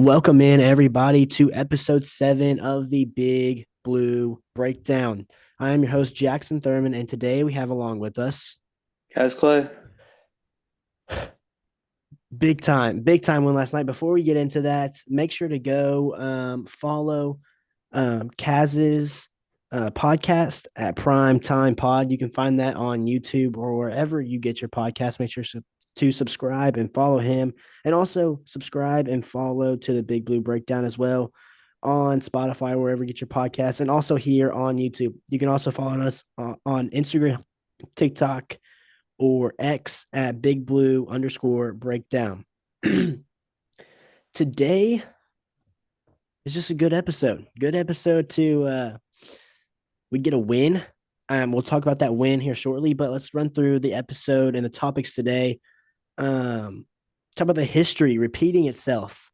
Welcome in, everybody, to episode 7 of the Big Blue Breakdown. I am your host, Jaxson Thurmond, and today we have along with us Kaz Clay. big time win last night. Before we get into that, make sure to go follow Kaz's podcast at Prime Time Pod. You can find that on YouTube or wherever you get your podcast. Make sure to subscribe and follow him, and also subscribe and follow to the Big Blue Breakdown as well on Spotify, wherever you get your podcasts, and also here on YouTube. You can also follow us on Instagram, TikTok, or X at Big Blue underscore breakdown. Today is just a good episode. Good episode to we get a win. We'll talk about that win here shortly, but let's run through the episode and the topics today. Talk about the history repeating itself.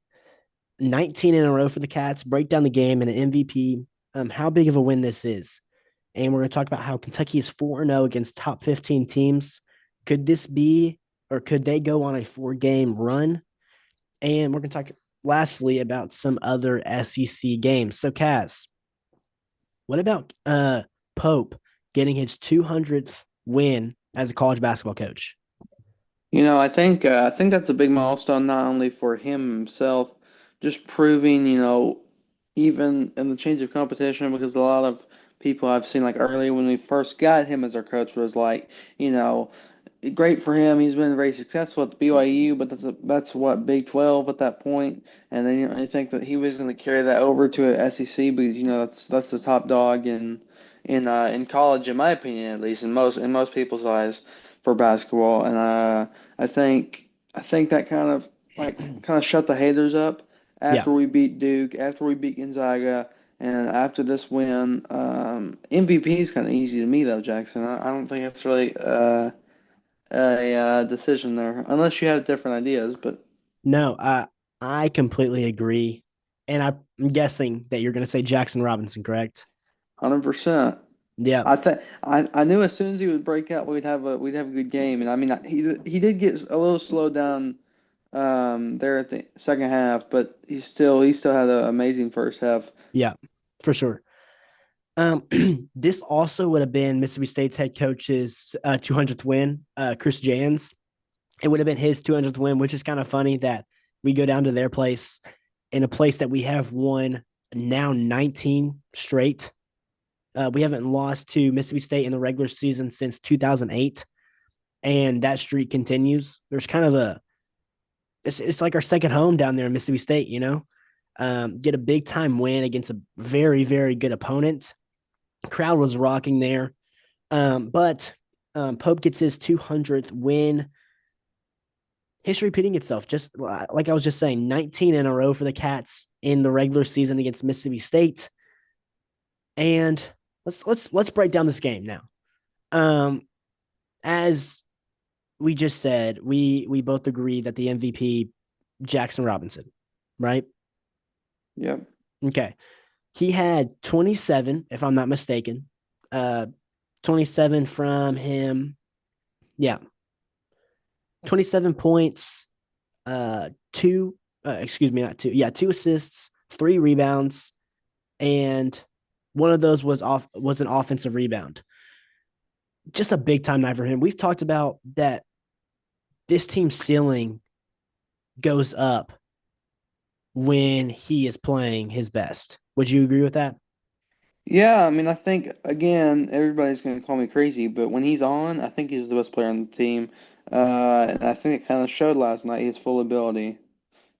19 in a row for the Cats, break down the game and an MVP, how big of a win this is. And we're going to talk about how Kentucky is 4-0 against top 15 teams. Could this be, or could they go on a 4-game run? And we're going to talk lastly about some other SEC games. So, Kaz, what about Pope getting his 200th win as a college basketball coach? I think that's a big milestone not only for him himself, just proving, even in the change of competition, because a lot of people I've seen like earlier when we first got him as our coach was like, you know, great for him. He's been very successful at BYU, but that's what Big 12 at that point. And then I think that he was going to carry that over to a SEC because that's the top dog in college, in my opinion, at least in most people's eyes for basketball. And I think that kind of shut the haters up Yeah. after we beat Duke, after we beat Gonzaga. And after this win, MVP is kind of easy to me though, Jackson. I don't think it's really a decision there, unless you have different ideas. But No, I completely agree. And I'm guessing that you're going to say Jackson Robinson, correct? 100%, Yeah. I knew as soon as he would break out, we'd have a good game. And I mean, he did get a little slowed down there at the second half, but he still had an amazing first half. Yeah, for sure. This also would have been Mississippi State's head coach's 200th win, Chris Jans. It would have been his 200th win, which is kind of funny that we go down to their place in a place that we have won now 19 straight. We haven't lost to Mississippi State in the regular season since 2008, and that streak continues. There's kind of it's like our second home down there in Mississippi State, you know? Get a big time win against a very, very good opponent. Crowd was rocking there. But Pope gets his 200th win. History repeating itself. Just like I was just saying, 19 in a row for the Cats in the regular season against Mississippi State. And let's break down this game now. Um, as we just said, we both agree that the MVP Jaxson Robinson, right? Yep. Okay. He had 27, if I'm not mistaken. Uh 27 from him. Yeah. 27 points, two, excuse me, not two. Yeah, two assists, three rebounds, and one of those was an offensive rebound. Just a big time night for him. We've talked about that this team's ceiling goes up when he is playing his best. Would you agree with that? Yeah, I mean, I think again, everybody's going to call me crazy, but when he's on, I think he's the best player on the team. And I think it kind of showed last night his full ability.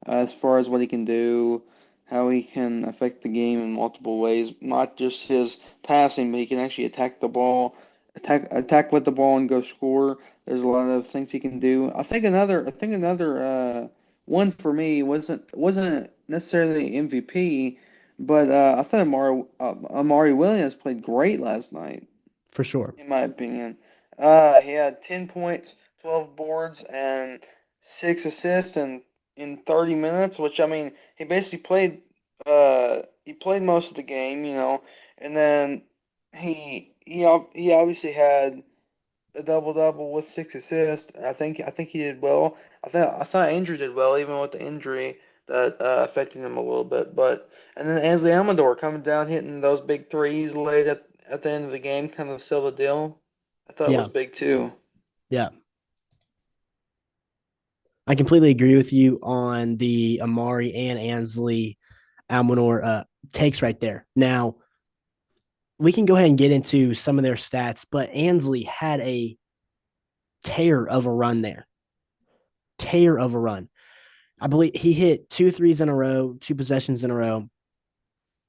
As far as what he can do, how he can affect the game in multiple ways, not just his passing, but he can actually attack the ball, attack with the ball and go score. There's a lot of things he can do. I think another one for me wasn't necessarily MVP, but I thought Amari Williams played great last night, For sure. in my opinion. He had 10 points, 12 boards, and 6 assists in 30 minutes, which I mean, he played most of the game, and then he obviously had a double double with 6 assists. I think he did well. I thought Andrew did well even with the injury. that affecting him a little bit. But and then Ansley Amador coming down, hitting those big threes late at the end of the game, kind of seal the deal. I thought Yeah, was big too. yeah. I completely agree with you on the Amari and Ansley Almanor takes right there. Now, we can go ahead and get into some of their stats, but Ansley had a tear of a run there. Tear of a run. I believe he hit two threes in a row, two possessions in a row.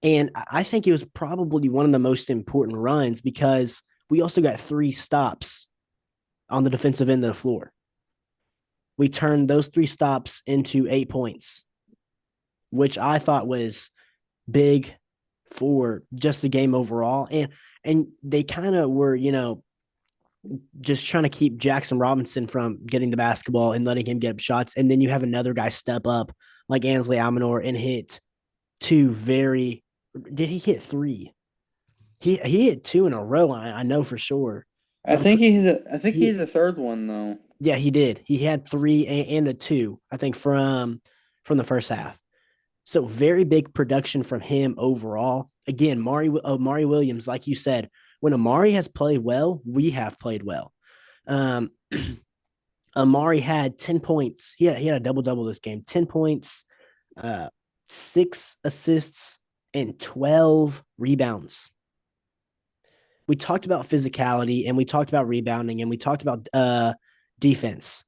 And I think it was probably one of the most important runs because we also got three stops on the defensive end of the floor. We turned those three stops into 8 points, which I thought was big for just the game overall. And they kind of were, just trying to keep Jackson Robinson from getting the basketball and letting him get shots. And then you have another guy step up like Ansley Almanor and hit two very did he hit three? He hit two in a row, I know for sure. I think he He hit the third one though. yeah, he did. He had three and a two, I think, from the first half. So very big production from him overall. Again, Mari Williams, like you said, when Amari has played well, we have played well. Um, Amari had 10 points. He had a double double this game. 10 points, uh, 6 assists, and 12 rebounds. We talked about physicality and we talked about rebounding and we talked about defense.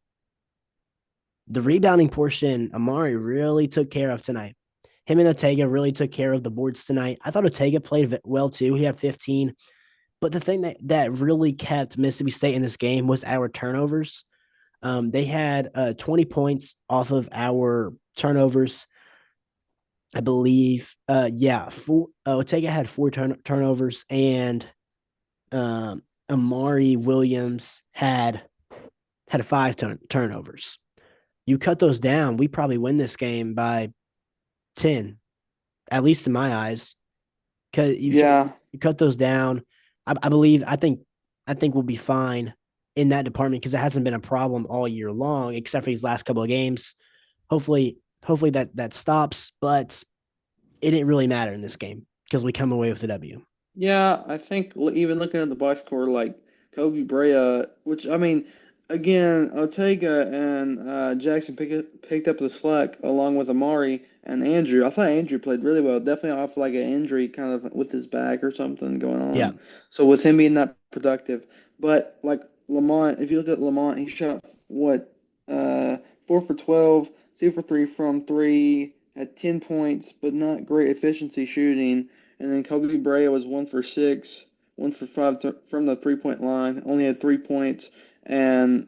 The rebounding portion, Amari really took care of tonight. Him and Ortega really took care of the boards tonight. I thought Ortega played well too. He had 15. But the thing that really kept Mississippi State in this game was our turnovers. They had 20 points off of our turnovers. I believe, Ortega had four turnovers, and Amari Williams had five turnovers. You cut those down, we probably win this game by 10, at least in my eyes. Because Yeah, you cut those down, I believe I think we'll be fine in that department because it hasn't been a problem all year long, except for these last couple of games. Hopefully that stops, but it didn't really matter in this game because we come away with the W. yeah, I think even looking at the box score, like Kobe Brea, which I mean, again, Ortega and Jackson picked up the slack along with Amari and Andrew. I thought Andrew played really well, definitely off like an injury kind of with his back or something going Yeah, on. So with him being that productive, but like Lamont, if you look at Lamont, he shot what, 4 for 12, 2 for 3 from three, had 10 points, but not great efficiency shooting. And then Kobe Brea was 1 for 6, 1 for 5 from the 3 point line. Only had 3 points and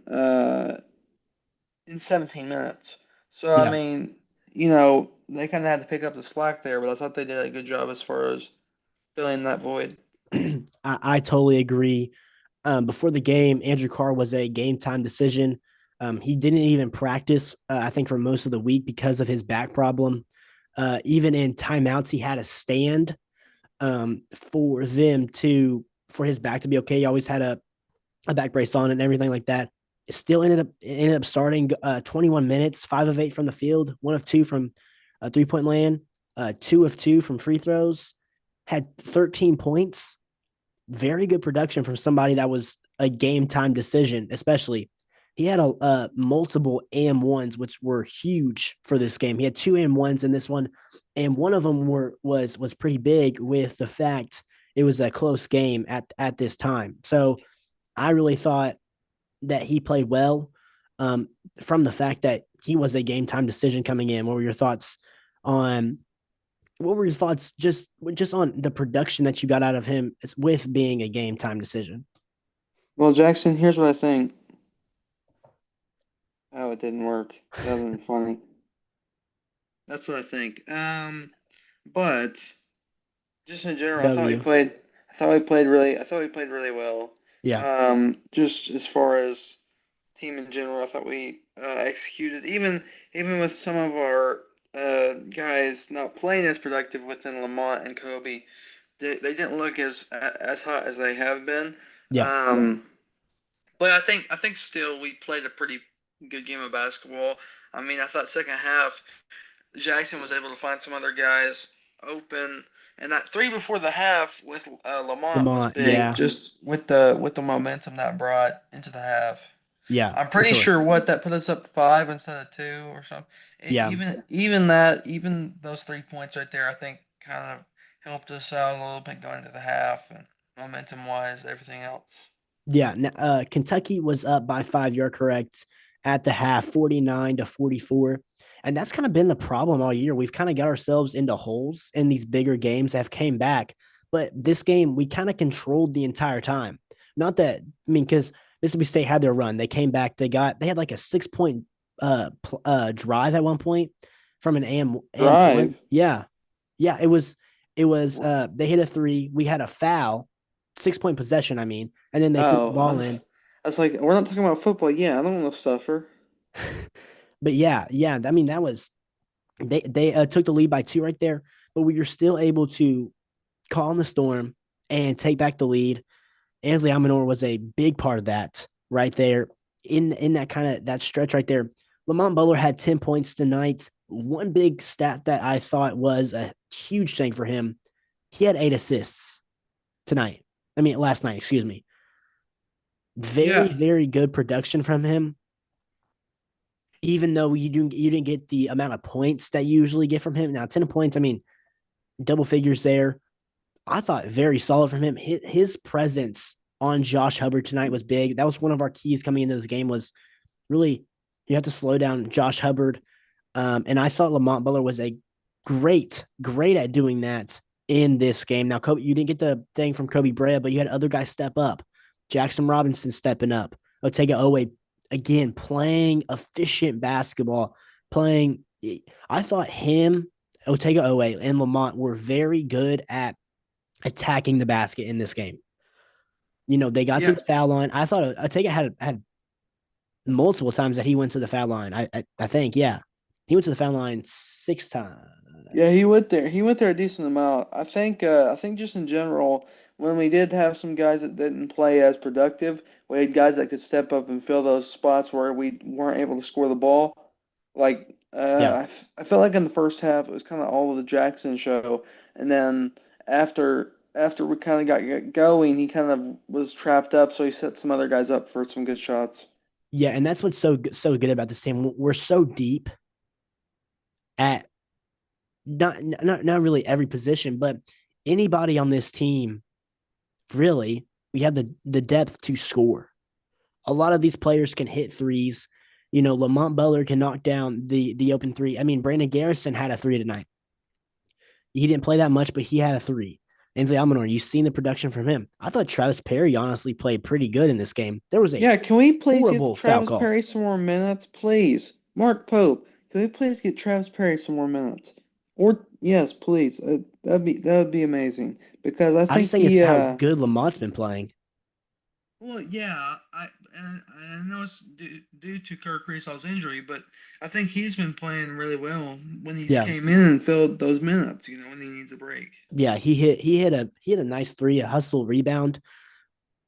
in 17 minutes. So I yeah. mean, they kind of had to pick up the slack there, but I thought they did a good job as far as filling that void. I totally agree. Before the game, Andrew Carr was a game time decision. He didn't even practice, I think, for most of the week because of his back problem. Even in timeouts, he had to stand for his back to be okay. He always had a back brace on and everything like that. It still ended up starting 21 minutes, 5 of 8 from the field, 1 of 2 from 3 point land, 2 of 2 from free throws, had 13 points. Very good production from somebody that was a game time decision, especially. He had a multiple AM1s, which were huge for this game. He had two AM1s in this one, and one of them was pretty big with the fact it was a close game at this time. So I really thought that he played well um, from the fact that he was a game time decision coming in. On what were your thoughts just on the production that you got out of him with being a game time decision? Well, Jackson, here's what I think. Oh, it didn't work. That would have been funny. That's what I think. But just in general, W. I thought we played really well. Yeah. Just as far as team in general, I thought we executed even with some of our guys not playing as productive within Lamont and Kobe. They didn't look as hot as they have been. Yeah. Um, but I think still we played a pretty good game of basketball. I mean, I thought second half. Jaxson was able to find some other guys open, and that three before the half with Lamont was Lamont, big, yeah, just with the momentum that brought into the half. yeah, I'm for pretty sure. sure what that put us up 5 instead of 2 or something. Yeah, Even those 3 points right there, I think kind of helped us out a little bit going into the half and momentum wise, everything else. yeah. Kentucky was up by 5. You're correct at the half, 49-44. And that's kind of been the problem all year. We've kind of got ourselves into holes in these bigger games that have came back. But this game, we kind of controlled the entire time. Not that, I mean, because Mississippi State had their run. They came back. They had like a 6 point drive at one point from an AM one. Drive. Yeah. Yeah. They hit a three. We had a foul, 6 point possession, I mean, and then they threw the Oh, ball in. I was like, we're not talking about football. Yeah, I don't want to suffer. But yeah, yeah, I mean, that was they took the lead by 2 right there, but we were still able to calm the storm and take back the lead. Ansley Amanor was a big part of that right there in that kind of that stretch right there. Lamont Butler had 10 points tonight. One big stat that I thought was a huge thing for him, he had 8 assists tonight. I mean, last night, excuse me. Very, Yeah, very good production from him. Even though you didn't get the amount of points that you usually get from him. Now, 10 points, I mean, double figures there. I thought very solid from him. His presence on Josh Hubbard tonight was big. That was one of our keys coming into this game was really you have to slow down Josh Hubbard. And I thought Lamont Butler was a great at doing that in this game. Now, Kobe, you didn't get the thing from Kobe Brea, but you had other guys step up. Jackson Robinson stepping up. Otega Owe again playing efficient basketball. Playing, I thought him, Otega Owe, and Lamont were very good at attacking the basket in this game. They got to yeah, the foul line. I thought Otega had multiple times that he went to the foul line. I think, yeah. He went to the foul line 6 times. yeah. He went there. He went there a decent amount. I think just in general, when we did have some guys that didn't play as productive, we had guys that could step up and fill those spots where we weren't able to score the ball. Like Yeah. I felt like in the first half it was kind of all of the Jackson show, and then after we kind of got going, he kind of was trapped up, so he set some other guys up for some good shots. Yeah, and that's what's so good about this team. We're so deep at not really every position, but anybody on this team, really, we have the depth to score. A lot of these players can hit threes. Lamont Butler can knock down the open three. I mean, Brandon Garrison had a three tonight. He didn't play that much, but he had a three. Ainsley Almanor, you've seen the production from him. I thought Travis Perry honestly played pretty good in this game. There was a Yeah, can we please get horrible foul Travis call. Perry some more minutes, please? Mark Pope, can we please get Travis Perry some more minutes? Or yes, please. That would be amazing because I I just think think it's he how good Lamont's been playing. Well, yeah, I know it's due to Kirk Creasaw's injury, but I think he's been playing really well when he's Yeah. came in and filled those minutes, when he needs a break. Yeah, he hit a nice three, a hustle rebound.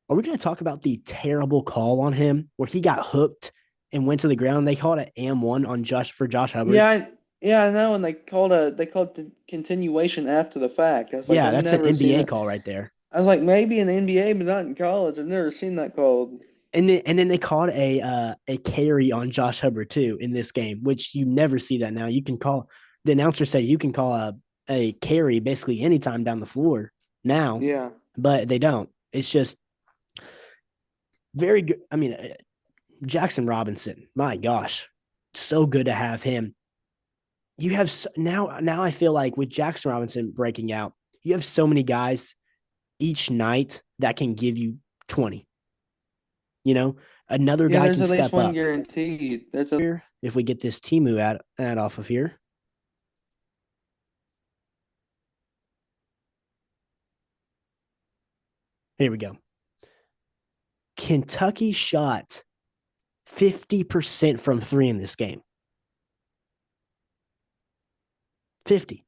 Are we going to talk about the terrible call on him where he got hooked and went to the ground? They called it AM1 on Josh Hubbard. Yeah, I know, and they called the continuation after the fact. I was like, Yeah, I've that's an never seen NBA that. call right there. I was like, maybe in the NBA, but not in college. I've never seen that called. And then they called a carry on Josh Hubbard too in this game, which you never see that now. You can call the announcer said you can call a carry basically anytime down the floor now, Yeah. but they don't. It's just very good. I mean, Jackson Robinson, my gosh, so good to have him. You have now I feel like with Jackson Robinson breaking out, you have so many guys each night that can give you 20. You know, another Yeah, guy there's can at least step one up. guaranteed. There's a Here, if we get this Timu ad off of here, here we go. Kentucky shot 50% from three in this game. 50.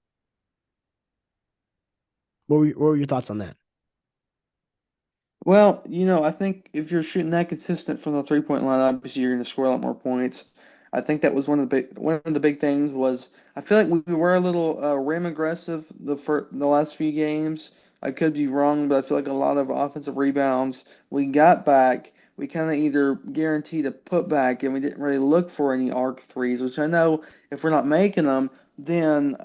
What were your thoughts on that? Well, I think if you're shooting that consistent from the 3-point line, obviously you're going to score a lot more points. I think that was one of the big things was I feel like we were a little rim aggressive the last few games. I could be wrong, but I feel like a lot of offensive rebounds we got back. We kind of either guaranteed a putback and we didn't really look for any arc threes, which I know if we're not making them, then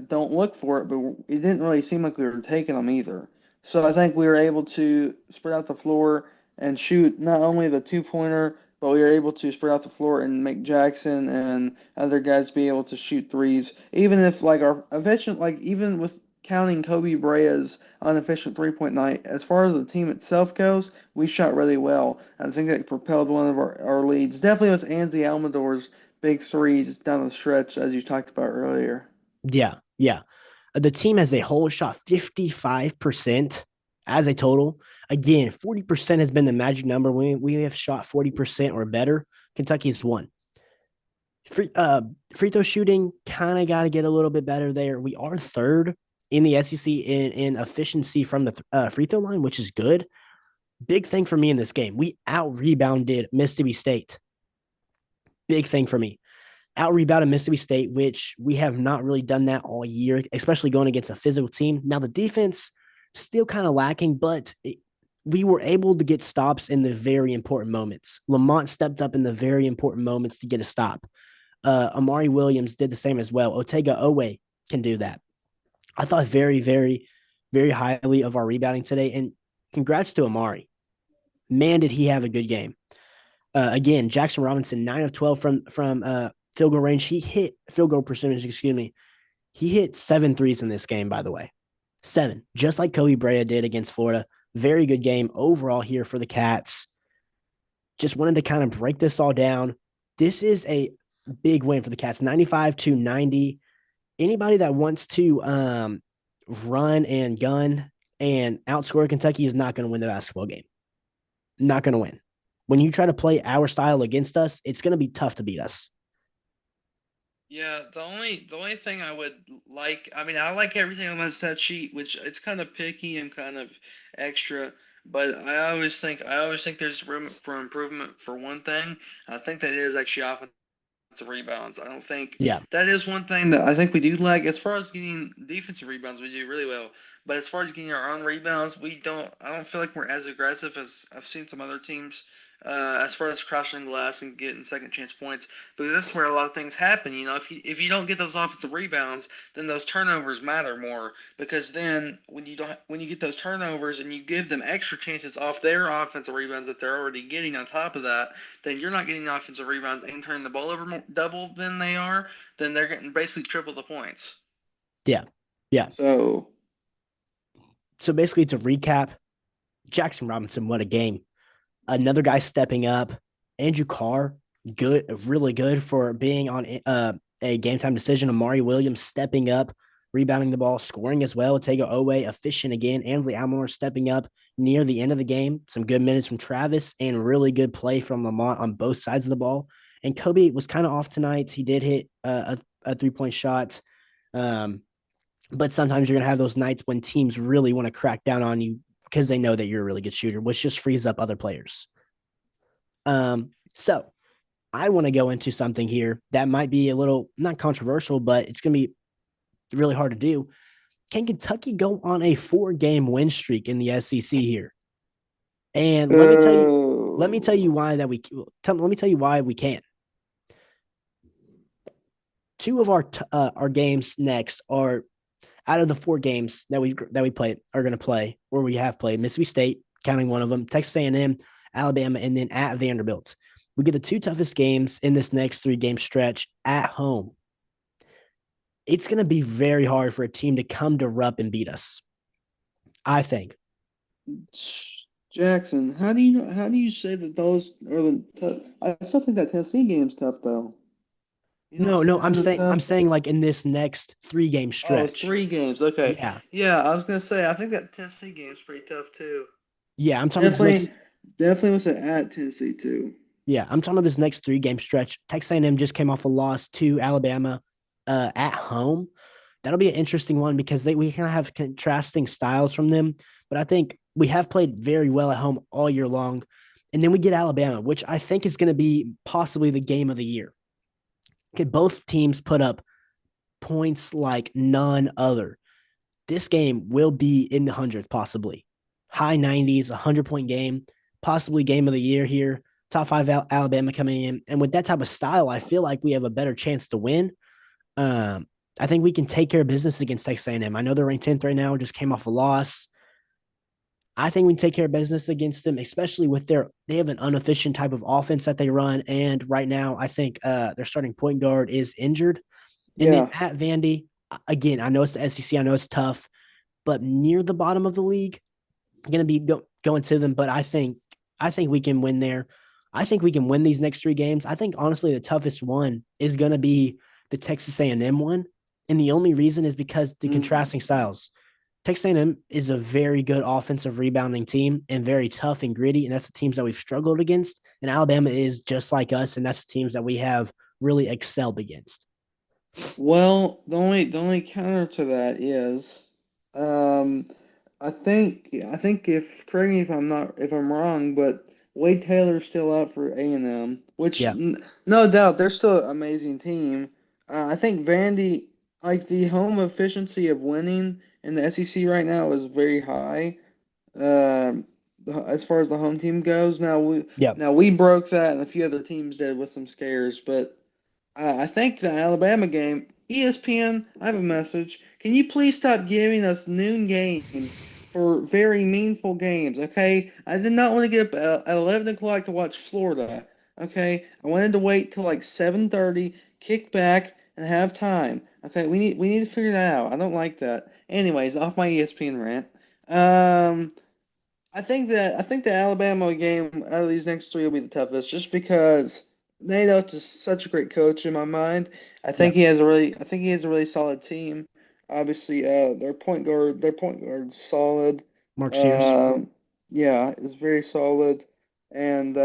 don't look for it. But it didn't really seem like we were taking them either. So I think we were able to spread out the floor and shoot not only the 2-pointer, but we were able to spread out the floor and make Jaxson and other guys be able to shoot threes. Even if like our efficient, like even with counting Kobe Brea's unefficient 3-point night, as far as the team itself goes, we shot really well. And I think that propelled one of our leads. Definitely was Anzi Almador's big threes down the stretch, as you talked about earlier. Yeah, yeah. The team as a whole shot 55% as a total. Again, 40% has been the magic number. We have shot 40% or better. Kentucky's won. Free throw shooting kind of got to get a little bit better there. We are third in the SEC in efficiency from the free throw line, which is good. Big thing for me in this game. We out rebounded Mississippi State. Big thing for me. Out rebounded Mississippi State, which we have not really done that all year, especially going against a physical team. Now, the defense still kind of lacking, but we were able to get stops in the very important moments. Lamont stepped up in the very important moments to get a stop. Amari Williams did the same as well. Otega Owe can do that. I thought very, very, very highly of our rebounding today. And congrats to Amari. Man, did he have a good game. Again, Jackson Robinson, 9 of 12 from field goal range. He hit field goal percentage, excuse me. He hit 7 threes in this game, by the way. 7, just like Kobe Brea did against Florida. Very good game overall here for the Cats. Just wanted to kind of break this all down. This is a big win for the Cats, 95-90. Anybody that wants to run and gun and outscore Kentucky is not going to win the basketball game. Not going to win. When you try to play our style against us, it's going to be tough to beat us. Yeah, the only thing I would like, I mean, I like everything on that set sheet, which it's kind of picky and kind of extra, but I always think there's room for improvement for one thing. I think that is actually offensive rebounds. I don't think Yeah. that is one thing that I think we do lack. As far as getting defensive rebounds, we do really well. But as far as getting our own rebounds, we don't. I don't feel like we're as aggressive as I've seen some other teams. As far as crossing glass and getting second chance points, because that's where a lot of things happen. You know, if you don't get those offensive rebounds, then those turnovers matter more. Because then when you get those turnovers and you give them extra chances off their offensive rebounds that they're already getting on top of that, then you're not getting offensive rebounds and turning the ball over more, double than they are, then they're getting basically triple the points. Yeah. Yeah. So, So basically, to recap, Jackson Robinson, what a game. Another guy stepping up. Andrew Carr, good, really good for being on a game time decision. Amari Williams stepping up, rebounding the ball, scoring as well. Otega Owe, efficient again. Ansley Almore stepping up near the end of the game. Some good minutes from Travis and really good play from Lamont on both sides of the ball. And Kobe was kind of off tonight. He did hit a 3-point shot. Um, but sometimes you're going to have those nights when teams really want to crack down on you because they know that you're a really good shooter, which just frees up other players. So I want to go into something here that might be a little not controversial, but it's going to be really hard to do. Can Kentucky go on a 4-game win streak in the SEC here? And let me tell you oh, why that we let me tell you why we can't. 2 of our games next are out of the 4 games that we play are going to play or we have played. Mississippi State, counting one of them, Texas A&M, Alabama, and then at Vanderbilt. We get the 2 toughest games in this next 3-game stretch at home. It's going to be very hard for a team to come to Rupp and beat us, I think. Jackson, how do you say that those are the tough? I still think that Tennessee game's tough though. You don't No, see no, that as a I'm tough. saying like in this next 3-game Oh, stretch. 3 games. Okay. Yeah. Yeah, I was gonna say I think that Tennessee game's pretty tough too. Yeah, I'm talking about this next Definitely, definitely with it at Tennessee too. Yeah, I'm talking about this next 3-game stretch. Texas A&M just came off a loss to Alabama at home. That'll be an interesting one because we kind of have contrasting styles from them. But I think we have played very well at home all year long. And then we get Alabama, which I think is going to be possibly the game of the year. Okay, both teams put up points like none other. This game will be in the hundreds, possibly high 90s, 100-point game, possibly game of the year here. Top five Alabama coming in, and with that type of style, I feel like we have a better chance to win. Um, I think we can take care of business against Texas A&M. I know they're ranked 10th right now, just came off a loss. I think we can take care of business against them, especially with they have an inefficient type of offense that they run. And right now, I think their starting point guard is injured. And then Yeah. at Vandy, again, I know it's the SEC, I know it's tough, but near the bottom of the league, going to be going to them. But I think we can win there. I think we can win these next three games. I think honestly, the toughest one is going to be the Texas A&M one, and the only reason is because the Mm. contrasting styles. Texas A&M is a very good offensive rebounding team and very tough and gritty, and that's the teams that we've struggled against. And Alabama is just like us, and that's the teams that we have really excelled against. Well, the only counter to that is, um, I think if correct me if I'm wrong, but Wade Taylor's still out for A&M, which Yeah, no doubt they're still an amazing team. I think Vandy, like the home efficiency of winning in the SEC right now is very high. Um, as far as the home team goes, yeah, now we broke that and a few other teams did with some scares, but. I think the Alabama game, ESPN, I have a message. Can you please stop giving us noon games for very meaningful games, okay? I did not want to get up at 11 o'clock to watch Florida, okay? I wanted to wait till like 7:30, kick back, and have time. Okay, we need to figure that out. I don't like that. Anyways, off my ESPN rant. Um, I think the Alabama game out of these next three will be the toughest, just because Nato is such a great coach in my mind. yeah. I think he has a really solid team. Obviously, their point guard's solid. Mark Sears, Um, yeah, it's very solid, and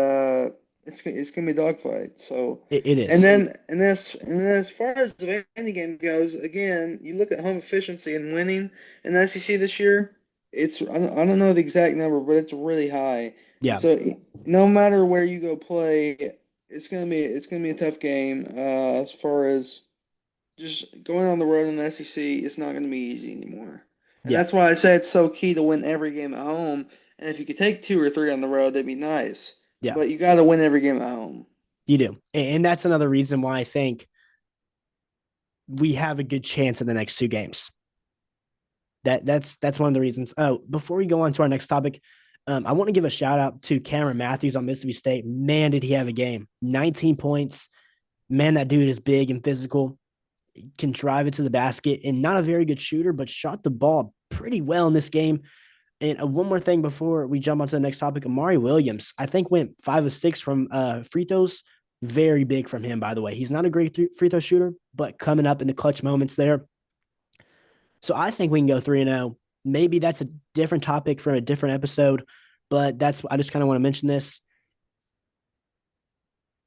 it's gonna be a dogfight. So, it and is. then as far as the Vandy game goes, again, you look at home efficiency and winning in the SEC this year. I don't know the exact number, but it's really high. Yeah, So no matter where you go play, it's gonna be a tough game. As far as just going on the road in the SEC, it's not gonna be easy anymore. And yeah, that's why I say it's so key to win every game at home. And if you could take two or three on the road, that'd be nice. yeah. But you got to win every game at home. You do. And that's another reason why I think we have a good chance in the next two games. That's one of the reasons. Oh, before we go on to our next topic, I want to give a shout out to Cameron Matthews on Mississippi State. Man, did he have a game? 19 points. Man, that dude is big and physical. Can drive it to the basket and not a very good shooter, but shot the ball pretty well in this game. And one more thing before we jump on to the next topic, Amari Williams, I think went 5 of 6 from free throws. Very big from him, by the way. He's not a great free throw shooter, but coming up in the clutch moments there. So I think we can go 3-0. Maybe that's a different topic for a different episode, but I just kind of want to mention this.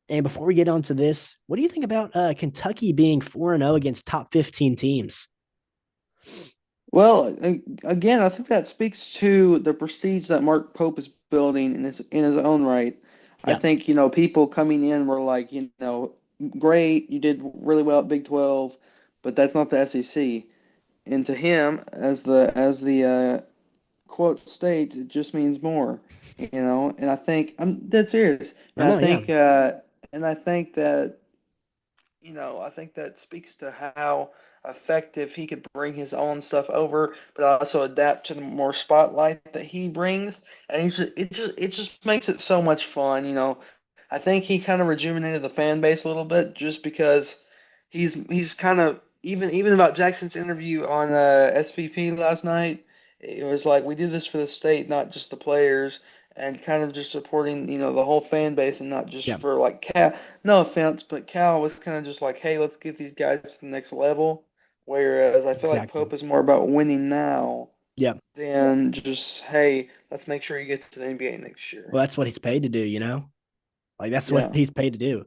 And before we get on to this, what do you think about Kentucky being 4-0 against top 15 teams? Well, again, I think that speaks to the prestige that Mark Pope is building in his own right. I Yeah, think, people coming in were like, great, you did really well at Big 12, but that's not the SEC. And to him, as the quote states, it just means more, And I think I'm dead serious. I know. Yeah, And I think that I think that speaks to how effective he could bring his own stuff over, but also adapt to the more spotlight that he brings. And it just makes it so much fun. I think he kind of rejuvenated the fan base a little bit just because he's kind of even about Jackson's interview on SVP last night. It was like we do this for the state, not just the players, and kind of just supporting the whole fan base and not just yeah, for like Cal. No offense, but Cal was kind of just like, hey, let's get these guys to the next level. Whereas I feel like exactly. Pope is more about winning now Yeah. than just, hey, let's make sure you get to the NBA next year. Well, that's what he's paid to do, Like that's what Yeah. he's paid to do.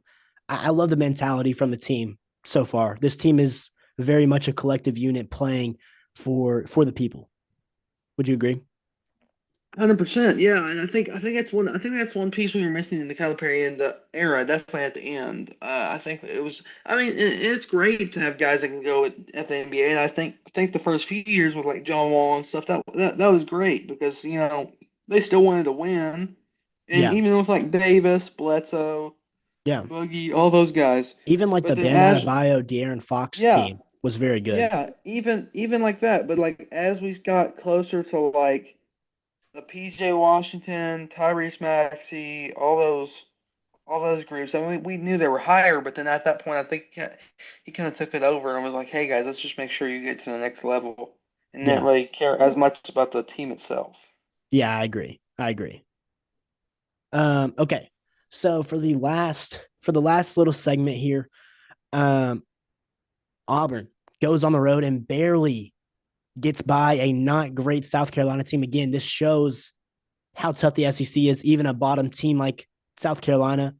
I love the mentality from the team so far. This team is very much a collective unit playing for the people. Would you agree? 100%, yeah, and I think that's one piece we were missing in the Calipari and the era, definitely at the end. I think it was. I mean, it's great to have guys that can go at the NBA, and I think the first few years with like John Wall and stuff that was great because they still wanted to win, and Yeah. even with like Davis, Bledsoe, Yeah. Boogie, all those guys. Even like But the then Bam as Adebayo, De'Aaron Fox yeah, team was very good. yeah, even like that. But like as we got closer to like the PJ Washington, Tyrese Maxey, all those groups. I mean, we knew they were higher, but then at that point, I think he kind of took it over and was like, "Hey guys, let's just make sure you get to the next level," and didn't Yeah. really care as much about the team itself. Yeah, I agree. I agree. Okay. So for the last little segment here, um, Auburn goes on the road and barely gets by a not great South Carolina team. Again, this shows how tough the SEC is. Even a bottom team like South Carolina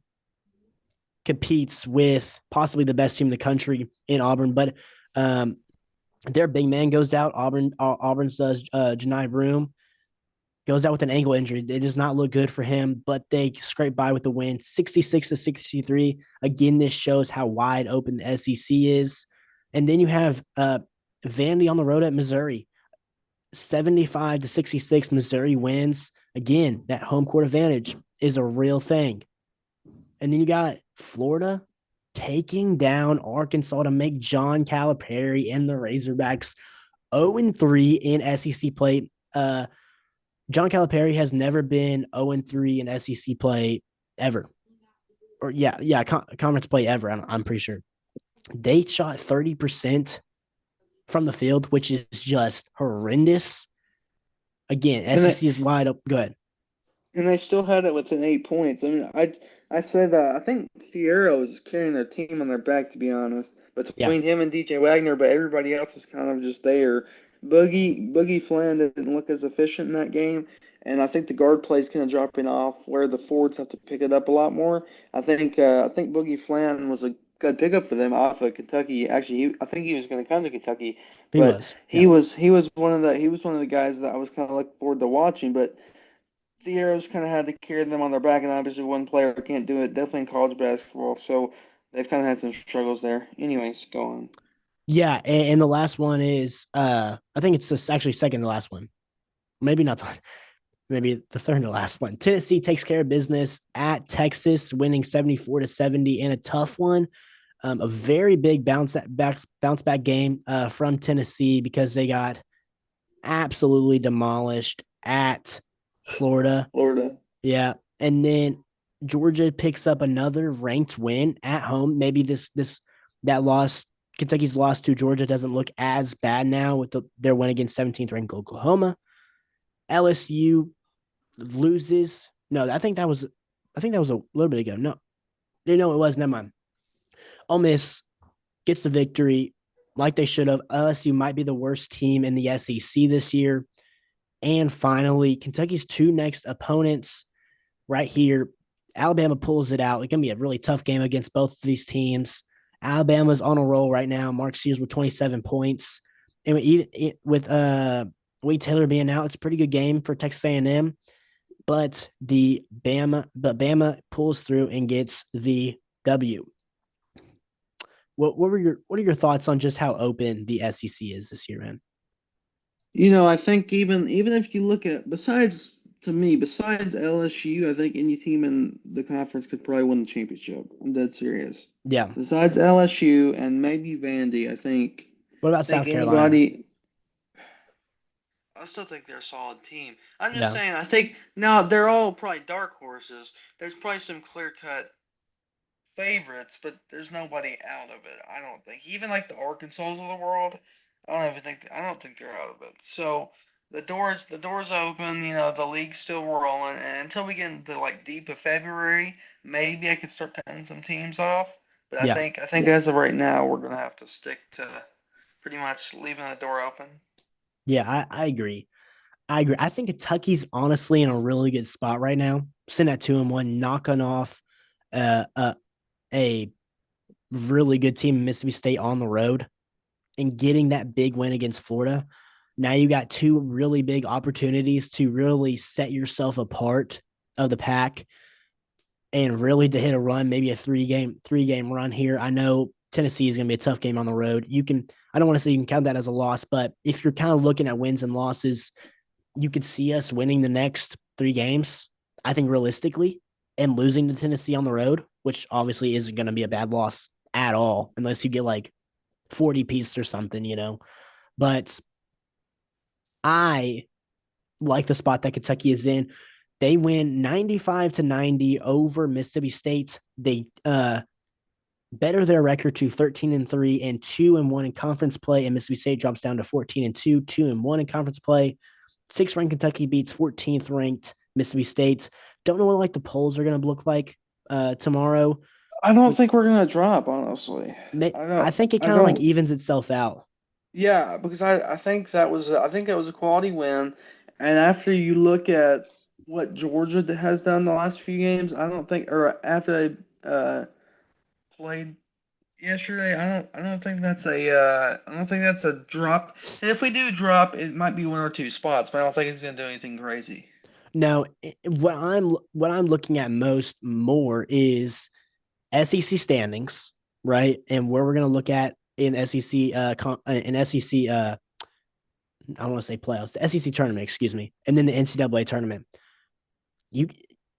competes with possibly the best team in the country in Auburn. But um, their big man goes out. Auburn's Janai Broom goes out with an ankle injury. It does not look good for him, but they scrape by with the win, 66-63. Again, this shows how wide open the SEC is. And then you have Vandy on the road at Missouri, 75-66. Missouri wins. Again, that home court advantage is a real thing. And then you got Florida taking down Arkansas to make John Calipari and the Razorbacks 0-3 in SEC play. John Calipari has never been 0-3 in SEC play ever. Or conference play ever. I'm pretty sure. They shot 30% from the field, which is just horrendous. Again, And they SEC is wide open. Good. and they still had it within 8 points. I mean, I said I think Fierro is carrying their team on their back, to be honest, Yeah, between him and DJ Wagner, but everybody else is kind of just there. Boogie Flynn didn't look as efficient in that game, and I think the guard play is kind of dropping off, where the forwards have to pick it up a lot more. I think Boogie Flynn was a good pickup for them off of Kentucky. Actually, I think he was going to come to Kentucky, he but was. he Yeah. was he was one of the guys that I was kind of looking forward to watching, but. Theo's kind of had to carry them on their back, and obviously one player can't do it, definitely in college basketball. So they've kind of had some struggles there. Anyways, go on. Yeah. And the last one is, I think it's just actually second to last one. Maybe not the, maybe the third to last one. Tennessee takes care of business at Texas, winning 74-70 in a tough one. A very big bounce back game from Tennessee because they got absolutely demolished at Florida. Florida. Yeah, and then Georgia picks up another ranked win at home. Maybe this that loss, Kentucky's loss to Georgia, doesn't look as bad now with their win against 17th ranked Oklahoma. LSU loses. No, I think that was a little bit ago. No, it was. Never mind. Ole Miss gets the victory like they should have. LSU might be the worst team in the SEC this year. And finally, Kentucky's two next opponents right here. Alabama pulls it out. It's going to be a really tough game against both of these teams. Alabama's on a roll right now. Mark Sears with 27 points. And with Wade Taylor being out, it's a pretty good game for Texas A&M. Bama pulls through and gets the W. What are your thoughts on just how open the SEC is this year, man? I think even if you look at besides LSU, I think any team in the conference could probably win the championship. I'm dead serious. Yeah. Besides LSU and maybe Vandy, What about I think South Carolina? anybody. I still think they're a solid team. I'm just Yeah. saying. I think now they're all probably dark horses. There's probably some clear cut favorites, but there's nobody out of it. I don't think. Even like the Arkansas of the world, I don't think they're out of it. So the doors open. The league's still rolling, and until we get into like deep of February, maybe I could start cutting some teams off. But I Yeah. think I think as of right now, we're gonna have to stick to pretty much leaving the door open. Yeah, I agree. I agree. I think Kentucky's honestly in a really good spot right now. Send that 2-1, knocking off uh, uh, a really good team in Mississippi State on the road and getting that big win against Florida. Now you got two really big opportunities to really set yourself apart of the pack and really to hit a run, maybe a three game run here. I know Tennessee is going to be a tough game on the road. I don't want to say you can count that as a loss, but if you're kind of looking at wins and losses, you could see us winning the next 3 games, I think realistically, and losing to Tennessee on the road, which obviously isn't going to be a bad loss at all, unless you get like 40 pieces or something. But I like the spot that Kentucky is in. They win 95-90 over Mississippi State. They better their record to 13-3 and 2-1 in conference play, and Mississippi State drops down to 14-2, 2-1 in conference play. 6th ranked Kentucky beats 14th ranked Mississippi State. Don't know what like the polls are going to look like tomorrow. I don't think we're gonna drop, honestly. I I don't. think it I kind of like don't. evens itself out. Yeah, because I think that was a quality win. And after you look at what Georgia has done the last few games, I don't think, or after they played yesterday, I don't think that's a drop. And if we do drop, it might be one or two spots, but I don't think it's gonna do anything crazy. No, what I'm looking at more is SEC standings, right? And where we're going to look at in SEC in SEC I don't want to say playoffs, the SEC tournament, excuse me, and then the NCAA tournament. You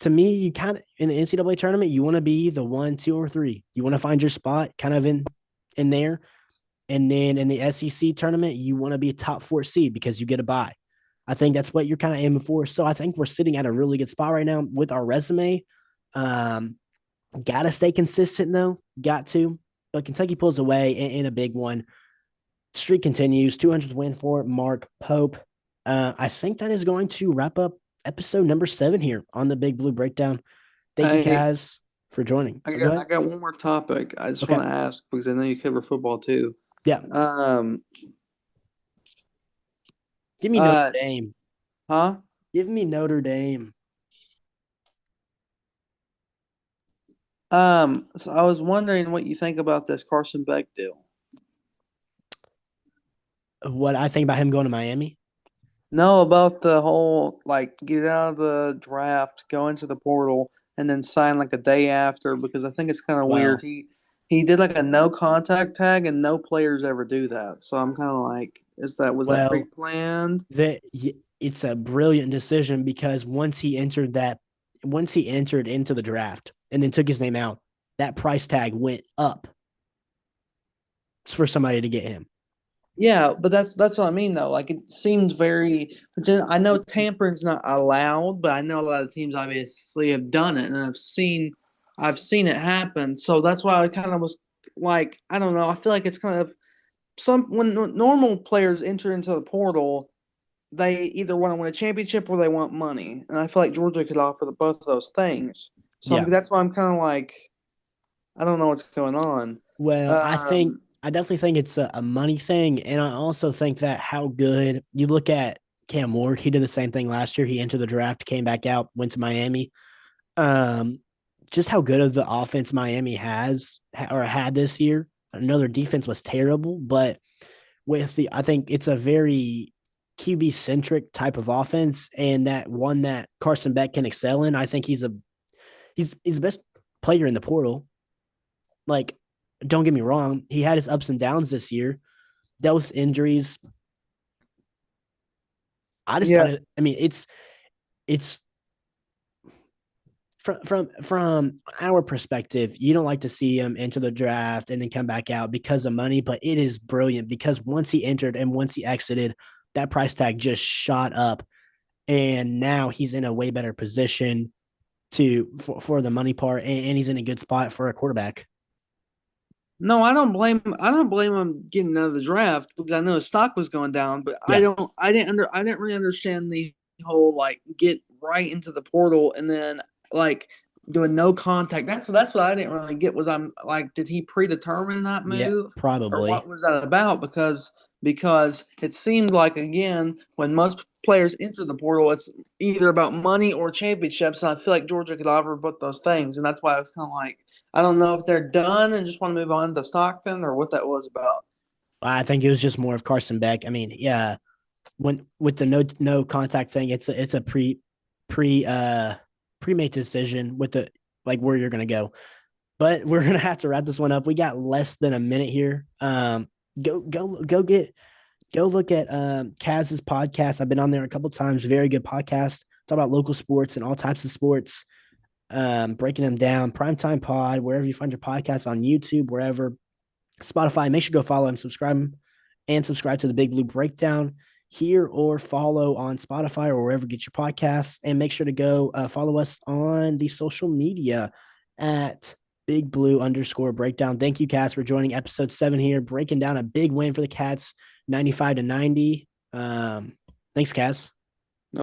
To me, you kind of in the NCAA tournament, you want to be the 1, 2, or 3. You want to find your spot kind of in there. And then in the SEC tournament, you want to be a top 4 seed because you get a bye. I think that's what you're kind of aiming for. So I think we're sitting at a really good spot right now with our resume. Um, got to stay consistent though. Got to. But Kentucky pulls away in a big one. Streak continues. 200th win for Mark Pope. I think that is going to wrap up episode number 7 here on the Big Blue Breakdown. Thank you, Hey, Kaz, for joining. I Go got I ahead. got one more topic. I just Okay. want to ask because I know you cover football too. Yeah. Um, Give me Notre uh, Dame. huh? Give me Notre Dame. So I was wondering what you think about this Carson Beck deal. What I think about him going to Miami. No, about the whole like get out of the draft, go into the portal, and then sign like a day after because I think it's kind of weird. Well, He did like a no contact tag, and no players ever do that. So I'm kind of like, was that well, pre-planned? that it's a brilliant decision because once he entered into the draft and then took his name out, that price tag went up for somebody to get him. Yeah, but that's what I mean though. Like it seems very. I know tampering's not allowed, but I know a lot of teams obviously have done it, and I've seen it happen. So that's why I kind of was like, I don't know. I feel like it's kind of when normal players enter into the portal, they either want to win a championship or they want money, and I feel like Georgia could offer both of those things. So Yeah. that's why I'm kind of like, I don't know what's going on. Well, Um, I definitely think it's a money thing, and I also think that how good you look at Cam Ward. He did the same thing last year. He entered the draft, came back out, went to Miami. Um, just how good of the offense Miami or had this year. I know their defense was terrible, but I think it's a very QB centric type of offense, and that one that Carson Beck can excel in. I think he's the best player in the portal. Like, don't get me wrong, he had his ups and downs this year, dealt with injuries. I just yeah, thought it. I mean, it's from our perspective, you don't like to see him enter the draft and then come back out because of money, but it is brilliant because once he entered and once he exited, that price tag just shot up, and now he's in a way better position for the money part, and he's in a good spot for a quarterback. no, I don't blame him getting out of the draft because I know his stock was going down, but Yeah. I didn't really understand the whole like get right into the portal and then like doing no contact. That's what I didn't really get was I'm like, did he predetermine that Yeah, move or probably. what was that about? Because it seemed like again when most players enter the portal, it's either about money or championships, and I feel like Georgia could offer both those things, and that's why I was kind of like I don't know if they're done and just want to move on to Stockton or what that was about. I think it was just more of Carson Beck. I mean, yeah, when with the no contact thing, it's a pre-made decision with the like where you're gonna go. But we're gonna have to wrap this one up. We got less than a minute here. Go look at Kaz's podcast. I've been on there a couple times. Very good podcast. Talk about local sports and all types of sports. Breaking them down. Primetime Pod, wherever you find your podcasts, on YouTube, wherever. Spotify. Make sure to go follow and subscribe to the Big Blue Breakdown here, or follow on Spotify or wherever you get your podcasts. And make sure to go follow us on the social media at Big Blue _ Breakdown. Thank you, Kaz, for joining episode 7 here, breaking down a big win for the Cats, 95-90. Thanks, Kaz.